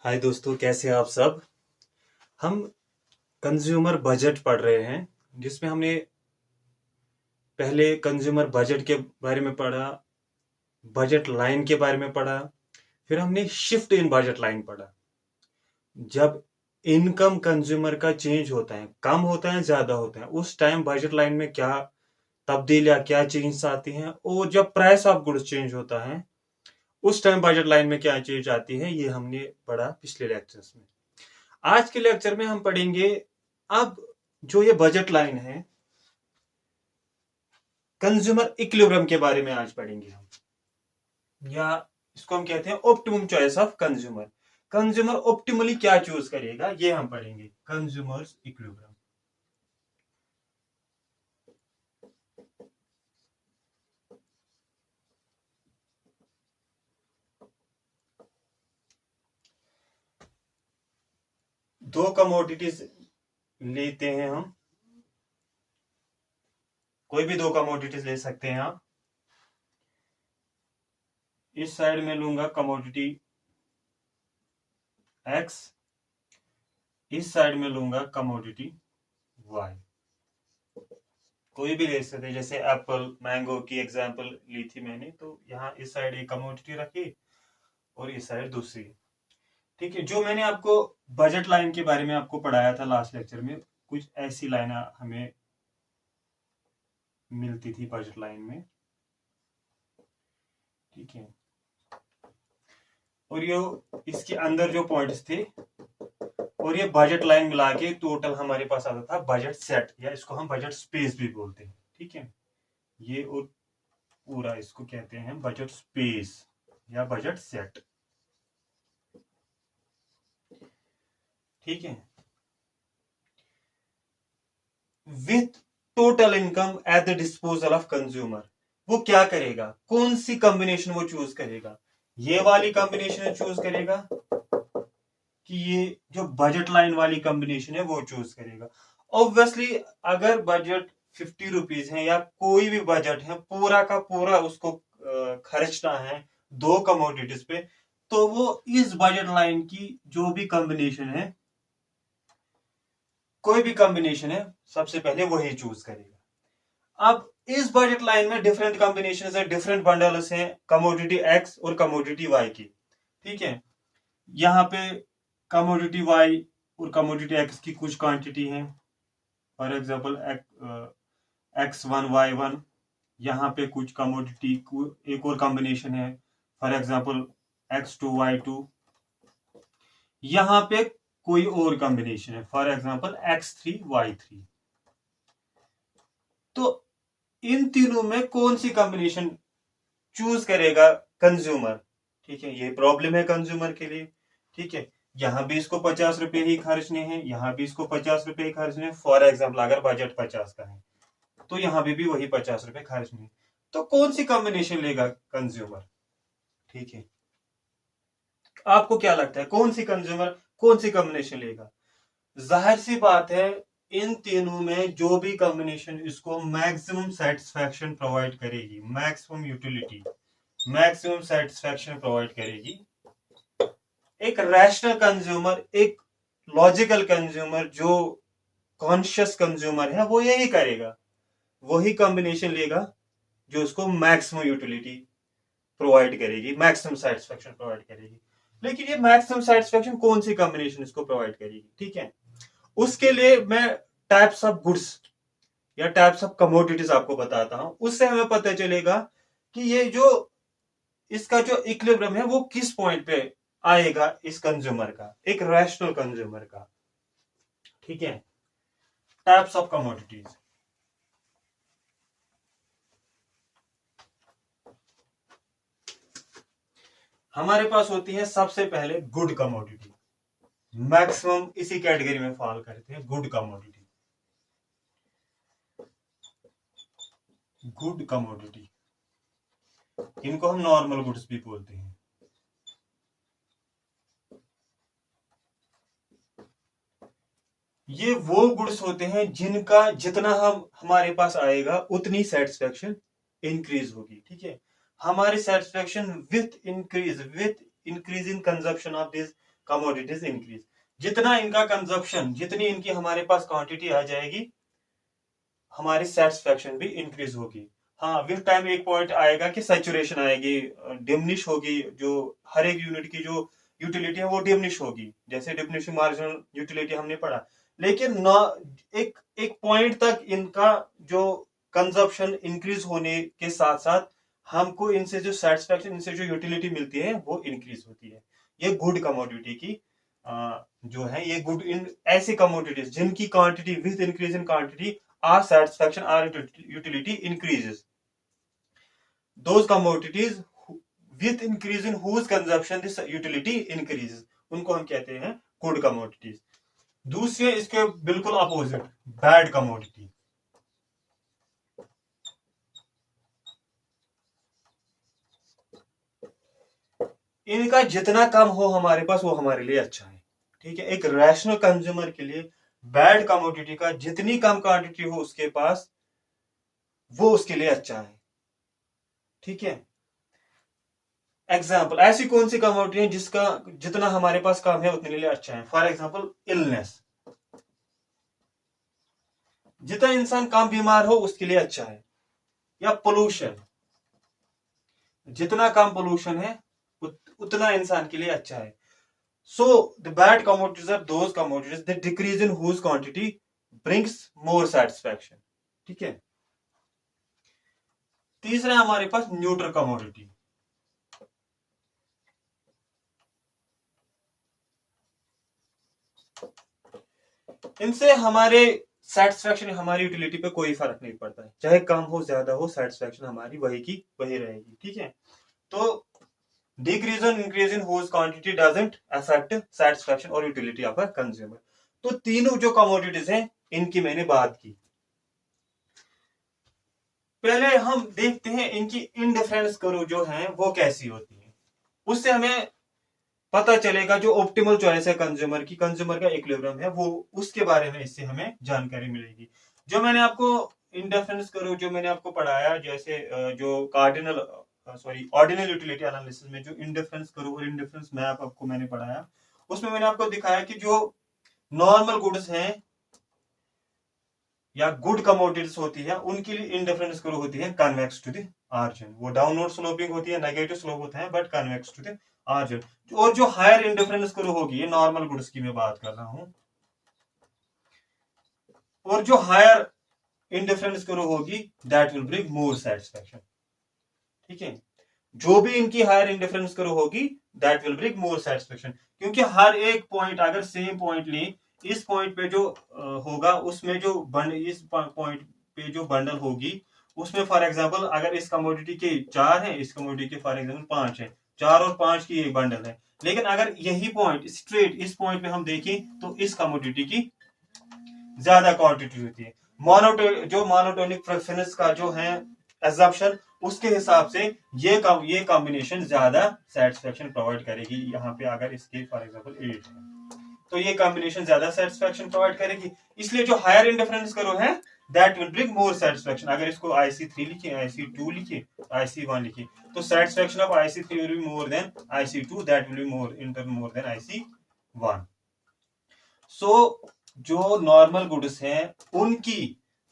हाय दोस्तों, कैसे हैं आप सब। हम कंज्यूमर बजट पढ़ रहे हैं, जिसमें हमने पहले कंज्यूमर बजट के बारे में पढ़ा, बजट लाइन के बारे में पढ़ा, फिर हमने शिफ्ट इन बजट लाइन पढ़ा। जब इनकम कंज्यूमर का चेंज होता है, कम होता है ज्यादा होता है, उस टाइम बजट लाइन में क्या तब्दीलियां, क्या चेंज आती हैं, और जब प्राइस ऑफ गुड्स चेंज होता है उस टाइम बजट लाइन में क्या चेंज आती है, ये हमने पढ़ा पिछले लेक्चर्स में। आज के लेक्चर में हम पढ़ेंगे अब जो ये बजट लाइन है, कंज्यूमर इक्विलिब्रियम के बारे में आज पढ़ेंगे हम, या इसको हम कहते हैं optimum choice of consumer. Consumer optimally क्या चूज करेगा, ये हम पढ़ेंगे, कंज्यूमर्स इक्विलिब्रियम। दो कमोडिटीज लेते हैं हम, कोई भी दो कमोडिटीज ले सकते हैं आप। इस साइड में लूंगा कमोडिटी एक्स, इस साइड में लूंगा कमोडिटी वाई। कोई भी ले सकते हैं, जैसे एप्पल मैंगो की एग्जांपल ली थी मैंने, तो यहाँ इस साइड एक कमोडिटी रखी और इस साइड दूसरी। ठीक है, जो मैंने आपको बजट लाइन के बारे में आपको पढ़ाया था लास्ट लेक्चर में, कुछ ऐसी लाइन हमें मिलती थी बजट लाइन में। ठीक है, और ये इसके अंदर जो पॉइंट्स थे और ये बजट लाइन मिला के टोटल हमारे पास आता था बजट सेट, या इसको हम बजट स्पेस भी बोलते हैं। ठीक है, ये और पूरा इसको कहते हैं बजट स्पेस या बजट सेट। ठीक है, with total income at the disposal of consumer. वो क्या करेगा, कौन सी कॉम्बिनेशन वो चूज करेगा, ये वाली कॉम्बिनेशन चूज करेगा कि ये जो बजट लाइन वाली कॉम्बिनेशन है वो चूज करेगा। ऑब्वियसली अगर बजट 50 रुपीज है या कोई भी बजट है, पूरा का पूरा उसको खर्चना है दो कमोडिटीज पे, तो वो इस बजट लाइन की जो भी कॉम्बिनेशन है, कोई भी कॉम्बिनेशन है, सबसे पहले वही चूज करेगा। अब इस बजट लाइन में डिफरेंट कॉम्बिनेशन है, डिफरेंट बंडल्स हैं कमोडिटी एक्स और कमोडिटी वाई की। ठीक है, यहाँ पे कमोडिटी वाई और कमोडिटी एक्स की कुछ क्वांटिटी है, फॉर एग्जांपल X1 Y1। यहाँ पे कुछ कमोडिटी एक और कॉम्बिनेशन है, फॉर एग्जांपल X2 Y2। यहाँ पे कोई और कॉम्बिनेशन है, फॉर एग्जांपल X3 Y3। तो इन तीनों में कौन सी कॉम्बिनेशन चूज करेगा कंज्यूमर। ठीक है, ये प्रॉब्लम है कंज्यूमर के लिए। ठीक है, यहां भी इसको 50 रुपए ही खर्चने हैं, यहां भी इसको 50 रुपए ही खर्चने हैं। फॉर एग्जाम्पल अगर बजट 50 का है तो यहां भी वही 50 रुपए खर्चने। तो कौन सी कॉम्बिनेशन लेगा कंज्यूमर। ठीक है, आपको क्या लगता है कौन सी कंज्यूमर कौन सी कॉम्बिनेशन लेगा। जाहिर सी बात है, इन तीनों में जो भी कॉम्बिनेशन इसको मैक्सिमम सेटिस्फैक्शन प्रोवाइड करेगी, maximum utility, maximum satisfaction provide करेगी, एक रैशनल कंज्यूमर, एक लॉजिकल कंज्यूमर, जो कॉन्शियस कंज्यूमर है, वो यही करेगा, वही कॉम्बिनेशन लेगा जो उसको मैक्सिमम यूटिलिटी प्रोवाइड करेगी, मैक्सिमम सेटिस्फैक्शन प्रोवाइड करेगी। लेकिन ये मैक्सिमम सेटिस्फैक्शन कौन सी कॉम्बिनेशन इसको प्रोवाइड करेगी। ठीक है, उसके लिए मैं टाइप्स ऑफ गुड्स या टाइप्स ऑफ कमोडिटीज आपको बताता हूं, उससे हमें पता चलेगा कि ये जो इसका जो इक्विलिब्रियम है वो किस पॉइंट पे आएगा इस कंज्यूमर का, एक रैशनल कंज्यूमर का। ठीक है, टाइप्स ऑफ कमोडिटीज। हमारे पास होती है सबसे पहले गुड कमोडिटी, मैक्सिमम इसी कैटेगरी में फॉल करते हैं गुड कमोडिटी। गुड कमोडिटी, इनको हम नॉर्मल गुड्स भी बोलते हैं। ये वो गुड्स होते हैं जिनका जितना हमारे पास आएगा उतनी सेटिस्फैक्शन इंक्रीज होगी। ठीक है, हमारी satisfaction with increase in consumption of this commodities increase. जितना इनका कंजप्शन, जितनी इनकी हमारे पास क्वांटिटी आ जाएगी, हमारी सेटिस्फेक्शन भी इंक्रीज होगी। हाँ, विद टाइम एक पॉइंट आएगा कि सैचुरेशन आएगी, डिमिनिश होगी, जो हर एक यूनिट की जो यूटिलिटी है वो डिमिनिश होगी, जैसे डिमिनिशिंग मार्जिनल यूटिलिटी हमने पढ़ा। लेकिन ना एक एक पॉइंट तक इनका जो कंजप्शन इंक्रीज होने के साथ साथ हमको इनसे जो सेटिस्फेक्शन, इनसे जो यूटिलिटी मिलती है वो इंक्रीज होती है। ये गुड कमोडिटी की जो है, ये गुड इन ऐसी कमोडिटीज जिनकी quantity with increase in quantity our satisfaction, our utility increases. Those commodities with increase in whose consumption this utility increases, उनको हम कहते हैं good commodities। दूसरे इसके बिल्कुल अपोजिट bad commodity। इनका जितना कम हो हमारे पास वो हमारे लिए अच्छा है, ठीक है। एक रैशनल कंज्यूमर के लिए बैड कमोडिटी का जितनी कम क्वांटिटी हो उसके पास वो उसके लिए अच्छा है, ठीक है। एग्जाम्पल, ऐसी कौन सी कमोडिटी है जिसका जितना हमारे पास कम है उतने लिए अच्छा है? फॉर एग्जाम्पल इलनेस, जितना इंसान कम बीमार हो उसके लिए अच्छा है। या पोल्यूशन, जितना कम पोल्यूशन है उतना इंसान के लिए अच्छा है। So the bad commodities are those commodities that decrease in whose quantity brings more satisfaction, ठीक है। तीसरा हमारे पास न्यूट्रल कमोडिटी। इनसे हमारे सेटिस्फैक्शन, हमारी यूटिलिटी पे कोई फर्क नहीं पड़ता है, चाहे कम हो ज्यादा हो, सेटिस्फैक्शन हमारी वही की वही रहेगी, ठीक है। तो डिक्रीज और increase in whose quantity doesn't affect satisfaction और यूटिलिटी ऑफ अ कंज्यूमर। तो तीनों जो कमोडिटीज हैं इनकी मैंने बात की। पहले हम देखते हैं इनकी इंडिफरेंस कर्व जो है वो कैसी होती है, उससे हमें पता चलेगा जो ऑप्टिमल चॉइस है कंज्यूमर की, कंज्यूमर का इक्विलिब्रियम है वो, उसके बारे में इससे हमें जानकारी मिलेगी। जो मैंने आपको इंडिफरेंस कर्व जो मैंने आपको पढ़ाया, जैसे जो कार्डिनल ऑर्डिनल यूटिलिटी एनालिसिस में जो इंडिफरेंस कर्व और इंडिफरेंस मैप आपको मैंने पढ़ाया, उसमें मैंने आपको दिखाया कि जो नॉर्मल गुड्स हैं या गुड कमोडिटीज होती है उनके लिए इंडिफरेंस कर्व होती है कन्वेक्स टू द ऑरिजिन। वो डाउनवर्ड स्लोपिंग होती है, नेगेटिव स्लोप होता है, but convex to the origin. और जो हायर इंडिफरेंस कर्व होगी, ये नॉर्मल गुड्स की मैं बात कर रहा हूं, और जो हायर इंडिफरेंस कर्व होगी that will bring more satisfaction, ठीक है। जो भी इनकी हायर इंडिफरेंस कर्व होगी that will bring more satisfaction, क्योंकि हर एक पॉइंट अगर सेम पॉइंट ले, इस पॉइंट पे जो होगा उसमें जो इस पॉइंट पे जो बंडल होगी उसमें, फॉर एग्जांपल अगर इस कमोडिटी के 4 है, इस कमोडिटी के फॉर एग्जांपल 5 है, 4 और 5 की एक बंडल है। लेकिन अगर यही पॉइंट स्ट्रेट इस पॉइंट पे हम देखें तो इस कमोडिटी की ज्यादा क्वांटिटी होती है। मोनोटोनिक प्रेफरेंस का जो है एजम्पशन, उसके हिसाब से ये कॉम्बिनेशन ज्यादा सेटिस्फैक्शन प्रोवाइड करेगी। यहाँ पे अगर इसके फॉर एग्जांपल 8 है तो ये कॉम्बिनेशन ज्यादा सेटिस्फैक्शन प्रोवाइड करेगी, इसलिए जो हायर इंडिफरेंस कर्व है that will bring more satisfaction. अगर इसको IC3 लिखे, IC2 लिखे, IC1 लिखे, तो satisfaction of IC3 will be more than IC2, that will be more than IC1। सो जो नॉर्मल गुड्स हैं उनकी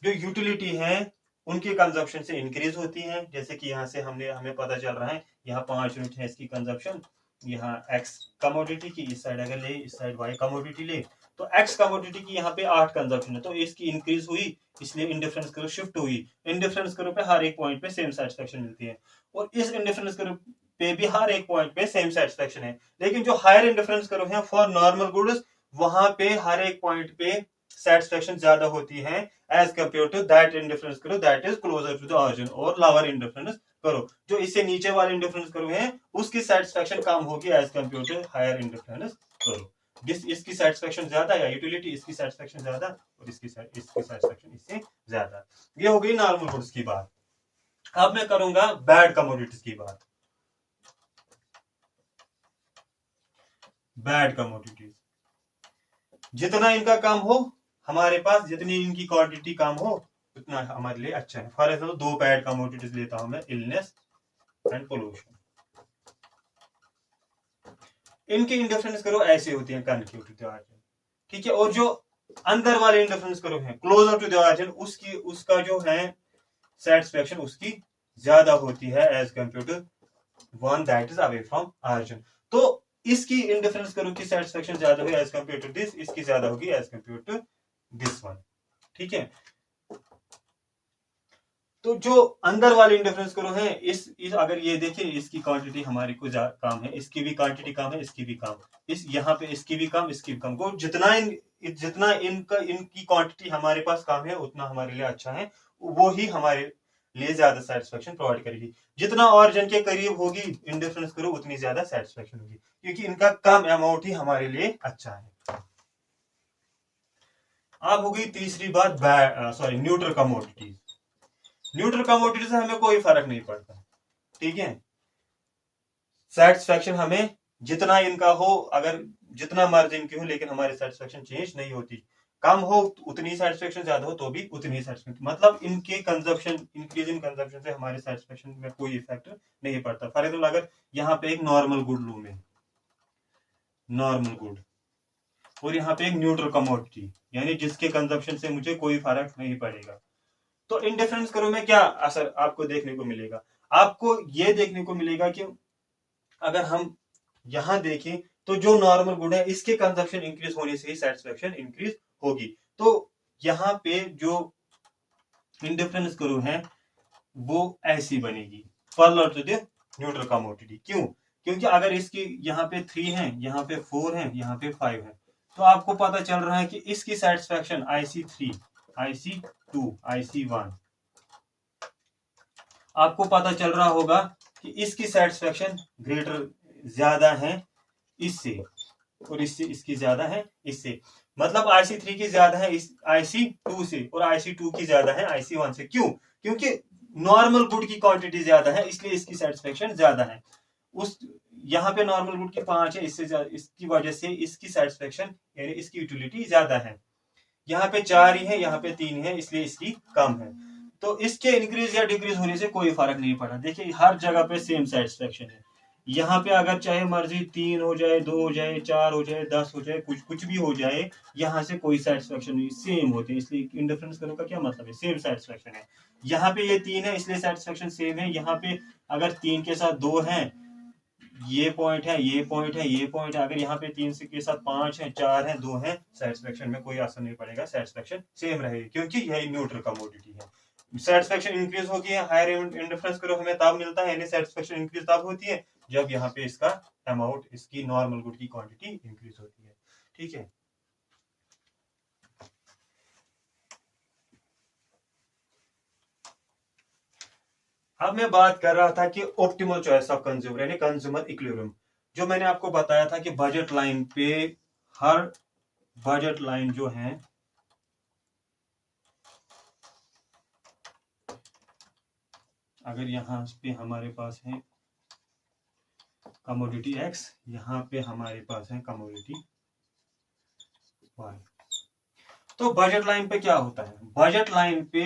जो यूटिलिटी है उनकी कंजप्शन से इंक्रीज होती है। जैसे कि यहाँ से हमें पता चल रहा है, यहाँ 5 यूनिट है इसकी कंजप्शन, यहाँ एक्स कमोडिटी की, इस साइड अगर ले, इस साइड वाई कमोडिटी ले, तो एक्स कमोडिटी की यहाँ पे 8 कंजप्शन है, तो इसकी इंक्रीज हुई, इसलिए इंडिफरेंस कर्व शिफ्ट हुई। इंडिफरेंस कर्व पे हर एक पॉइंट पे सेम सेटिस्फैक्शन मिलती है, और इस इंडिफरेंस कर्व पे भी हर एक पॉइंट पे सेम सेटिस्फैक्शन है। लेकिन जो हायर इंडिफरेंस कर्व है फॉर नॉर्मल गुड्स, वहां पे हर एक पॉइंट पे सेटिस्फैक्शन ज्यादा होती है as compare to that indifference curve that is closer to the origin, और लोअर इंडिफरेंस करो जो इससे नीचे वाले इंडिफरेंस करो है उसकी सेटिस्फैक्शन कम होगी as compare to higher indifference curve. इसकी सेटिस्फैक्शन ज्यादा या यूटिलिटी, इसकी सेटिस्फैक्शन ज्यादा और इसकी सेटिस्फैक्शन इससे ज्यादा। ये हो गई नॉर्मल गुड्स की बात। अब मैं करूंगा बैड कमोडिटीज की बात। बैड कमोडिटीज, जितना इनका कम हो हमारे पास, जितनी इनकी क्वांटिटी कम हो उतना हमारे लिए अच्छा है। फॉर एग्जाम्पल 2 बैड कमोडिटीज लेता हूं मैं, इलनेस एंड पोल्यूशन। इनकी इंडिफरेंस करो ऐसे होती है कनकेव टू द ऑरिजिन, ठीक है। और जो अंदर वाले इंडिफरेंस करो है क्लोजर टू द ऑरिजिन, उसका जो है सेटिस्फेक्शन उसकी ज्यादा होती है as compare to one that is away from origin. तो इसकी इंडिफरेंस करो की सेटिस्फेक्शन ज्यादा होगी एज कंपेयर टू दिस, इसकी ज्यादा होगी as compare to this one, ठीक है। तो जो अंदर वाले इंडिफरेंस करो है इस अगर ये देखिए इसकी क्वांटिटी हमारी को कम है, इसकी भी क्वांटिटी कम है, इसकी भी कम, इस यहाँ पे इसकी भी कम, इसकी भी कम को जितना इनकी क्वांटिटी हमारे पास कम है उतना हमारे लिए अच्छा है, वो ही हमारे लिए ज्यादा सेटिस्फेक्शन प्रोवाइड करेगी। जितना ऑरिजिन के करीब होगी इंडिफरेंस करो उतनी ज्यादा सेटिस्फेक्शन होगी, क्योंकि इनका कम अमाउंट ही हमारे लिए अच्छा है। अब हो गई तीसरी बात न्यूट्रल कमोडिटीज। न्यूट्रल कमोडिटी से हमें कोई फर्क नहीं पड़ता, ठीक है। सेटिस्फेक्शन हमें जितना इनका हो, अगर जितना मर्जी इनकी हो, लेकिन हमारी सेटिस्फेक्शन चेंज नहीं होती। कम हो उतनी सेटिस्फेक्शन, ज्यादा हो तो भी उतनी सेटिस्फेक्शन, मतलब इनके कंजप्शन इंक्रीज इन कंजप्शन से हमारे सेटिस्फेक्शन में कोई इफेक्ट नहीं पड़ता। फॉर एग्जाम्पल अगर यहाँ पे एक नॉर्मल गुड लू में नॉर्मल गुड और यहाँ पे एक न्यूट्रल कमोडिटी, यानी जिसके कंजप्शन से मुझे कोई फर्क नहीं पड़ेगा, तो इंडिफरेंस करो में क्या असर आपको देखने को मिलेगा? आपको यह देखने को मिलेगा कि अगर हम यहां देखें तो जो नॉर्मल गुड है इसके कंजप्शन इंक्रीज होने से ही सेटिस्फेक्शन इंक्रीज होगी। तो यहां पे जो इंडिफरेंस करो है वो ऐसी बनेगी parallel to the neutral commodity. क्यों? क्योंकि अगर इसकी यहाँ पे 3 है, यहाँ पे 4 है, यहाँ पे 5 है, तो आपको पता चल रहा है कि इसकी सेटिस्फेक्शन IC3, IC2, IC1, आपको पता चल रहा होगा कि इसकी सेटिस्फेक्शन ग्रेटर ज्यादा है इससे, और इससे इसकी ज्यादा है इससे, मतलब IC3 की ज्यादा है इस IC2 से, और IC2 की ज्यादा है IC1 से। क्यों? क्योंकि नॉर्मल गुड की क्वांटिटी ज्यादा है, इसलिए इसकी सेटिस्फेक्शन ज्यादा है। उस यहाँ पे नॉर्मल गुड की 5 है, इसकी वजह से इसकी सेटिस्फेक्शन यानी इसकी यूटिलिटी ज्यादा है। यहाँ पे 4 ही है, यहाँ पे 3 है, इसलिए इसकी कम है। तो इसके इंक्रीज या डिक्रीज होने से कोई फर्क नहीं पड़ा। देखिए हर जगह पे सेम सेटिस्फेक्शन है। यहाँ पे अगर चाहे मर्जी 3 हो जाए, 2 हो जाए, 4 हो जाए, 10 हो जाए, कुछ भी हो जाए, यहाँ से कोई सेटिस्फेक्शन नहीं, सेम होते हैं। इसलिए इंडिफरेंस करने का क्या मतलब है? सेम सेटिस्फेक्शन है। यहाँ पे ये 3 है इसलिए सेटिस्फेक्शन सेम है। यहाँ पे अगर 3 के साथ 2 है, ये पॉइंट है, ये पॉइंट है, ये पॉइंट है, अगर यहाँ पे 3 के साथ 5 है, 4 है, 2 है, सेटिस्फेक्शन में कोई असर नहीं पड़ेगा, सेटिस्फेक्शन सेम रहेगी, क्योंकि यही न्यूट्रल कमोडिटी है। सेटिस्फेक्शन इंक्रीज होगी, हायर इंडिफरेंस करो हमें तब मिलता है, यानी सेटिस्फेक्शन इंक्रीज तब होती है जब यहाँ पे इसका अमाउंट, इसकी नॉर्मल गुड की क्वांटिटी इंक्रीज होती है, ठीक है। अब मैं बात कर रहा था कि ऑप्टिमल चॉइस ऑफ कंज्यूमर यानी कंज्यूमर इक्विलिब्रियम, जो मैंने आपको बताया था कि बजट लाइन पे हर बजट लाइन जो है अगर यहाँ पे हमारे पास है कमोडिटी X, यहाँ पे हमारे पास है कमोडिटी Y, तो बजट लाइन पे क्या होता है? बजट लाइन पे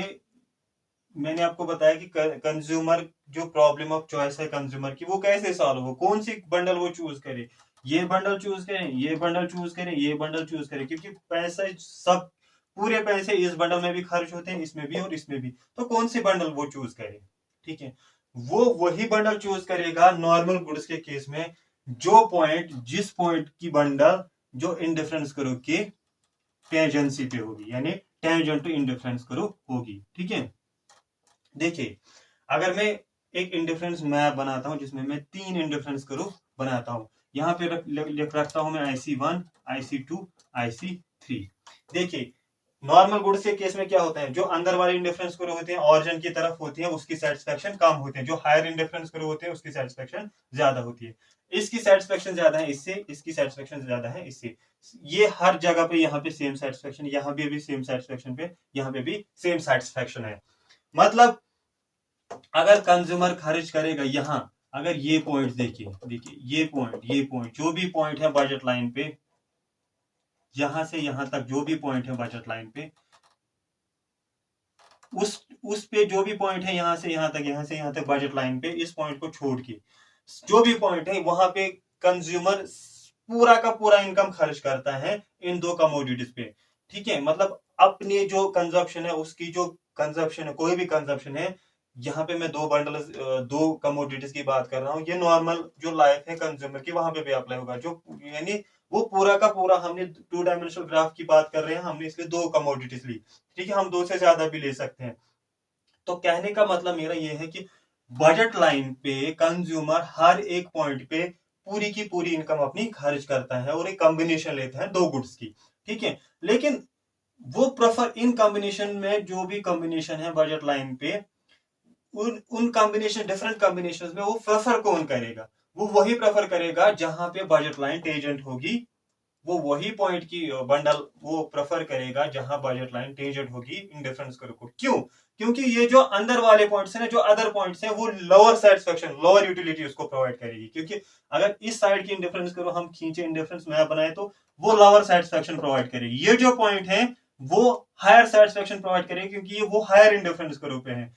मैंने आपको बताया कि कंज्यूमर जो प्रॉब्लम ऑफ चॉइस है कंज्यूमर की, वो कैसे सॉल्व हो, कौन सी बंडल वो चूज करे, ये बंडल चूज करें, ये बंडल चूज करें, ये बंडल चूज करें, क्योंकि पैसे सब पूरे पैसे इस बंडल में भी खर्च होते हैं, इसमें भी और इसमें भी, तो कौन सी बंडल वो चूज करे, ठीक है। वो वही बंडल चूज करेगा नॉर्मल गुड्स के केस में जिस पॉइंट की बंडल जो इंडिफरेंस करो के टेंजेंसी पे होगी, यानी टेंजेंट टू इंडिफरेंस करो होगी, ठीक है। देखिए अगर मैं एक इंडिफरेंस मैप बनाता हूं जिसमें मैं 3 इंडिफरेंस करो बनाता हूं, यहाँ पे रखता हूं मैं IC1, IC2, IC3। देखिए नॉर्मल गुड्स के केस में क्या होता है, जो अंदर वाले इंडिफरेंस करो होते हैं ऑरिजिन की तरफ होती है, उसकी सेटिस्फेक्शन कम होती है, जो हायर इंडिफरेंस करो होते हैं उसकी सेटिस्फेक्शन ज्यादा होती है। इसकी सेटिस्फेक्शन ज्यादा है इससे, इसकी सेटिस्फेक्शन ज्यादा है इससे। ये हर जगह पे यहाँ पे सेम सेटिस्फेक्शन, यहाँ पे भी सेम सेटिस्फेक्शन पे, यहाँ पे भी सेम सेटिस्फेक्शन है। मतलब अगर कंज्यूमर खर्च करेगा यहाँ, अगर ये पॉइंट देखिए ये पॉइंट जो भी पॉइंट है बजट लाइन पे, यहां से यहां तक जो भी पॉइंट है बजट लाइन पे, उस पे जो भी पॉइंट है यहां से यहां तक, यहां से यहां तक बजट लाइन पे, इस पॉइंट को छोड़ के जो भी पॉइंट है वहां पे कंज्यूमर पूरा का पूरा इनकम खर्च करता है इन दो कमोडिटीज पे। ठीक है, मतलब अपनी जो कंजप्शन है, उसकी जो कंजप्शन है, कोई भी कंजप्शन है, यहाँ पे मैं दो कमोडिटीज की बात कर रहा हूँ, ये नॉर्मल जो लाइफ है कंज्यूमर की वहां पे भी अप्लाई होगा, जो यानी वो पूरा का पूरा, हमने 2 डायमेंशनल ग्राफ की बात कर रहे हैं, हमने इसलिए दो कमोडिटीज ली। ठीक है, हम 2 से ज्यादा भी ले सकते हैं। तो कहने का मतलब मेरा ये है कि बजट लाइन पे कंज्यूमर हर एक पॉइंट पे पूरी की पूरी इनकम अपनी खर्च करता है और एक कॉम्बिनेशन लेता है दो गुड्स की। ठीक है, लेकिन वो प्रेफर इन कॉम्बिनेशन में, जो भी कॉम्बिनेशन है बजट लाइन पे, उन कॉम्बिनेशन, डिफरेंट कॉम्बिनेशन में वो प्रेफर कौन करेगा? वो वही प्रेफर करेगा जहां पे बजट लाइन टेंजेंट होगी। वो वही पॉइंट की बंडल वो प्रेफर करेगा जहां बजट लाइन टेंजेंट होगी इन डिफरेंस करो को। क्यों? क्योंकि ये जो अंदर वाले पॉइंट्स हैं, जो अदर पॉइंट्स हैं, वो लोअर सेटिस्फेक्शन, लोअर यूटिलिटी उसको प्रोवाइड करेगी। क्योंकि अगर इस साइड की इंडिफरेंस करो हम खींचे, इंडिफरेंस मैप बनाए, तो वो लोअर सेटिस्फेक्शन प्रोवाइड करेगी। ये जो पॉइंट है वो हायर सेटिस्फेक्शन प्रोवाइड करेगी, क्योंकि ये वो हायर इंडिफरेंस करो पे है।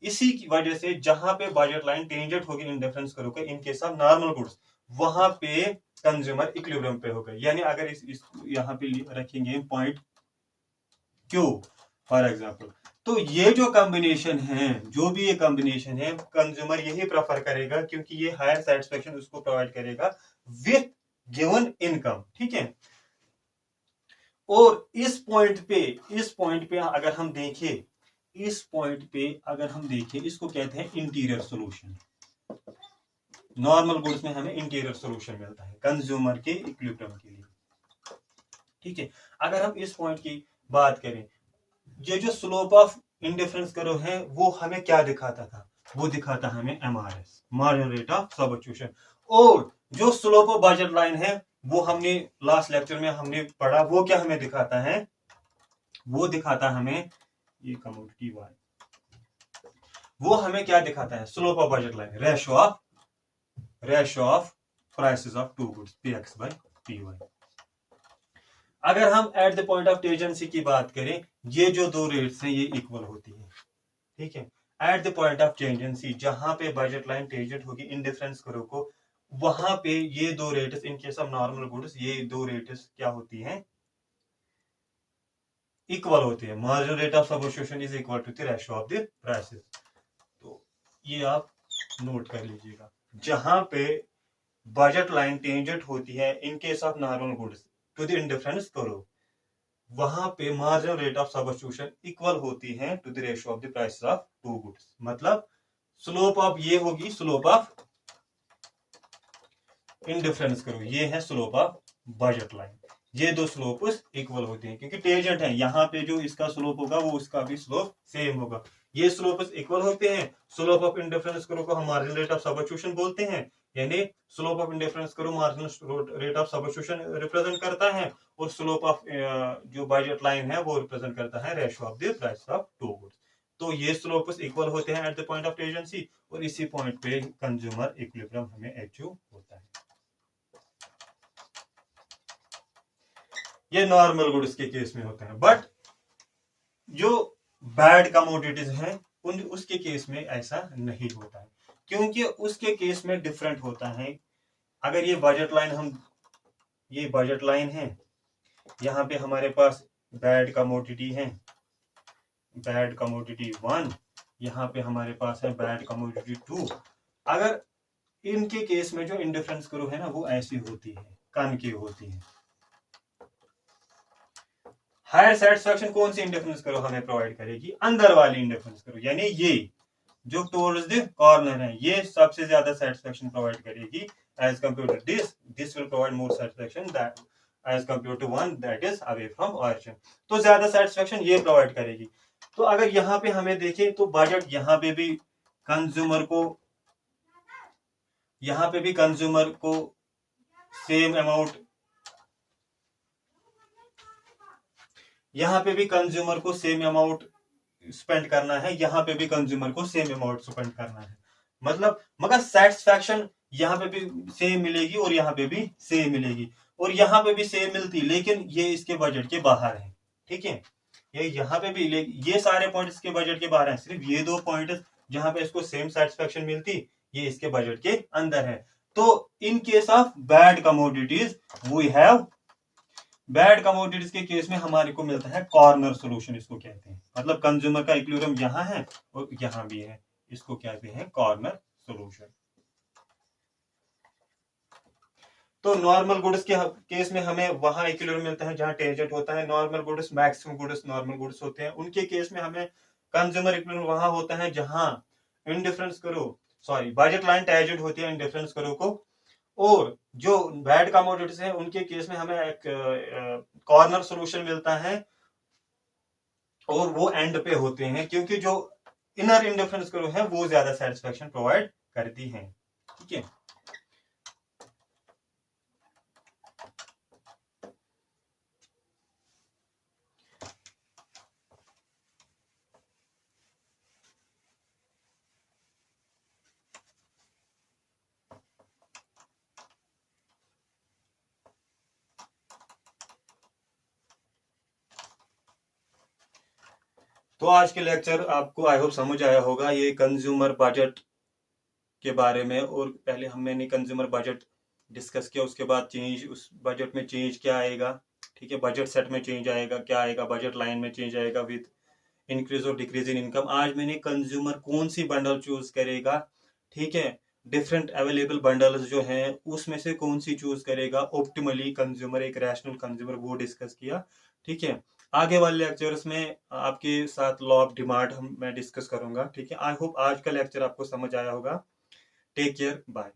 इसी की वजह से जहां पे बजट लाइन टेंजेंट होगी इन डिफरेंस करो के, इन केस ऑफ नॉर्मल गुड्स, वहां पे कंज्यूमर इक्विलिब्रियम पे होगा। यानी अगर इस यहाँ पे रखेंगे पॉइंट क्यू फॉर एग्जांपल, तो ये जो कॉम्बिनेशन है, जो भी ये कॉम्बिनेशन है, कंज्यूमर यही प्रेफर करेगा, क्योंकि ये हायर सेटिस्फेक्शन उसको प्रोवाइड करेगा विथ गिवन इनकम। ठीक है, और इस पॉइंट पे अगर हम देखें, इस पॉइंट पे अगर हम देखें, इसको कहते हैं इंटीरियर सोल्यूशन। नॉर्मल गुड्स में हमें इंटीरियर सोल्यूशन मिलता है कंज्यूमर के इक्विलिब्रियम के लिए। ठीक है, अगर हम इस पॉइंट की बात करें, ये जो स्लोप ऑफ इंडिफरेंस करो है, वो हमें क्या दिखाता था? वो दिखाता हमें MRS, marginal rate of substitution. और जो स्लोप ऑफ बजट लाइन है, वो हमने लास्ट लेक्चर में हमने पढ़ा, वो क्या हमें दिखाता है? वो दिखाता हमें, ये कमोडिटी वाई, वो हमें क्या दिखाता है? Slope of budget line, ratio of prices of two goods, PX by PY. अगर हम at the point of tangency की बात करें, ये जो दो रेट्स हैं ये इक्वल होती है। ठीक है, eight the point of tangency, जहां पे बजट लाइन टेंजेंट होगी इन डिफरेंस करो को, वहां पे ये दो rates, in case of normal goods, ये दो रेट्स क्या होती हैं? इक्वल होती है। Marginal rate of substitution is equal to the ratio of the prices. तो ये आप नोट कर लीजिएगा, जहां पे बजट लाइन टेंजेंट होती है in case of normal goods to the indifference curve, वहां पे marginal rate of substitution equal होती है to the ratio of the prices of two goods. मतलब स्लोप ऑफ ये होगी स्लोप ऑफ इंडिफरेंस करो, ये है स्लोप ऑफ बजट लाइन। ये दो स्लोप इक्वल होते हैं, क्योंकि टेंजेंट है, यहाँ पे जो इसका स्लोप होगा वो उसका भी स्लोप सेम होगा। ये स्लोप इक्वल होते हैं। स्लोप ऑफ इंडिफरेंस करो को हम मार्जिनल रेट ऑफ सब्स्टिट्यूशन बोलते हैं, यानी slope of indifference curve marginal rate of substitution represent करता है, और स्लोप ऑफ जो बजट लाइन है वो रिप्रेजेंट करता है ratio of the price of two goods. तो ये स्लोप इक्वल होते हैं at the point of tangency, और इसी पॉइंट पे कंज्यूमर इक्विलिब्रियम हमें अचीव होता है। ये नॉर्मल गुड्स के केस में होता है, बट जो बैड कमोडिटीज हैं उसके केस में ऐसा नहीं होता है, क्योंकि उसके केस में डिफरेंट होता है। अगर ये बजट लाइन है, यहाँ पे हमारे पास बैड कमोडिटी है, बैड कमोडिटी 1, यहाँ पे हमारे पास है बैड कमोडिटी 2। अगर इनके केस में जो इंडिफरेंस करो है ना, वो ऐसी होती है, कनकेव होती है। हायर सेटिस्फेक्शन कौन सी इंडिफरेंस करो हमें प्रोवाइड करेगी? अंदर वाली इंडिफरेंस करो, यानी ये जो टुवर्ड्स द कॉर्नर है, ये सबसे ज्यादा सेटिस्फेक्शन प्रोवाइड करेगी as compare to this will provide more satisfaction that as compare to one that is away from origin. तो ज्यादा सेटिस्फेक्शन ये प्रोवाइड करेगी। तो अगर यहाँ पे हमें देखें, तो बजट यहाँ पे भी कंज्यूमर को सेम अमाउंट, यहाँ पे भी कंज्यूमर को सेम अमाउंट स्पेंड करना है, यहाँ पे भी कंज्यूमर को सेम अमाउंट स्पेंड करना है। मतलब मगर सेटिस्फैक्शन यहाँ पे भी सेम मिलेगी और यहाँ पे भी सेम मिलेगी, और यहाँ पे भी सेम मिलती, लेकिन ये इसके बजट के बाहर है। ठीक है, ये यहाँ पे भी, ये सारे पॉइंट इसके बजट के बाहर हैं, सिर्फ ये दो पॉइंट जहाँ पे इसको सेम सेटिस्फैक्शन मिलती, ये इसके बजट के अंदर है। तो in case of bad commodities we have, bad commodities के केस में हमारे को मिलता है कॉर्नर सोल्यूशन, इसको कहते हैं। मतलब कंज्यूमर का इक्विलिब्रियम यहां है और यहां भी है, इसको कहते हैं कॉर्नर सोल्यूशन। तो नॉर्मल गुड्स के केस में हमें वहां इक्विलिब्रियम मिलता है जहां टेंजेंट होता है, normal goods, maximum goods, normal goods होते हैं। उनके केस में हमें कंज्यूमर इक्विलिब्रियम वहां होता है जहां इंडिफरेंस करो, सॉरी, बजट लाइन टेंजेंट होती है इंडिफरेंस करो को। और जो बैड कमोडिटीज है उनके केस में हमें एक कॉर्नर सोल्यूशन मिलता है और वो एंड पे होते हैं, क्योंकि जो इनर इंडिफरेंस करो है वो ज्यादा सेटिस्फेक्शन प्रोवाइड करती है। ठीक है, तो आज के लेक्चर आपको आई होप समझ आया होगा, ये कंज्यूमर बजट के बारे में। और पहले हमने कंज्यूमर बजट डिस्कस किया, उसके बाद चेंज, उस बजट में चेंज क्या आएगा, ठीक है, बजट सेट में चेंज आएगा क्या आएगा, बजट लाइन में चेंज आएगा विद इंक्रीज और डिक्रीज इन इनकम। आज मैंने कंज्यूमर कौन सी बंडल चूज करेगा, ठीक है, डिफरेंट अवेलेबल बंडल्स जो हैं उसमें से कौन सी चूज करेगा ऑप्टिमली कंज्यूमर, एक रैशनल कंज्यूमर, वो डिस्कस किया। ठीक है, आगे वाले लेक्चर्स में आपके साथ लॉ ऑफ डिमांड मैं डिस्कस करूंगा। ठीक है, आई होप आज का लेक्चर आपको समझ आया होगा। Take care, bye.